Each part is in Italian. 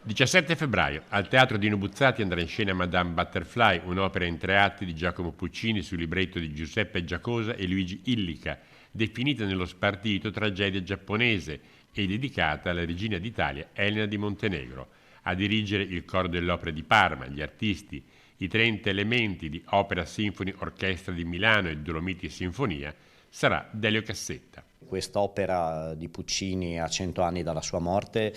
17 febbraio, al Teatro Dino Buzzati andrà in scena Madame Butterfly, un'opera in 3 atti di Giacomo Puccini sul libretto di Giuseppe Giacosa e Luigi Illica, definita nello spartito tragedia giapponese e dedicata alla regina d'Italia Elena di Montenegro. A dirigere il coro dell'Opera di Parma, gli artisti, i 30 elementi di Opera Symphony Orchestra di Milano e Dolomiti Sinfonia sarà Delio Cassetta. Quest'opera di Puccini a 100 anni dalla sua morte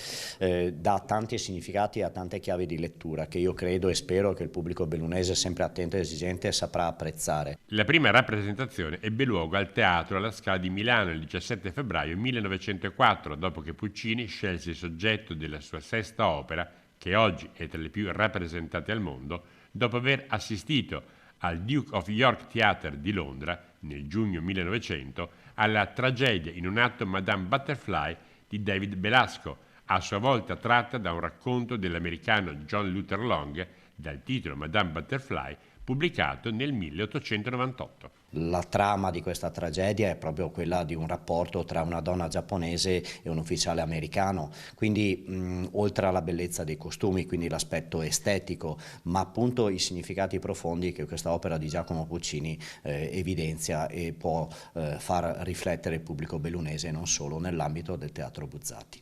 dà tanti significati e ha tante chiavi di lettura che io credo e spero che il pubblico bellunese, sempre attento e esigente, saprà apprezzare. La prima rappresentazione ebbe luogo al Teatro alla Scala di Milano il 17 febbraio 1904, dopo che Puccini scelse il soggetto della sua sesta opera, che oggi è tra le più rappresentate al mondo, dopo aver assistito al Duke of York Theatre di Londra, nel giugno 1900, alla tragedia in un atto Madame Butterfly di David Belasco, a sua volta tratta da un racconto dell'americano John Luther Long dal titolo Madame Butterfly, pubblicato nel 1898. La trama di questa tragedia è proprio quella di un rapporto tra una donna giapponese e un ufficiale americano, quindi oltre alla bellezza dei costumi, quindi l'aspetto estetico, ma appunto i significati profondi che questa opera di Giacomo Puccini evidenzia e può far riflettere il pubblico bellunese non solo nell'ambito del Teatro Buzzati.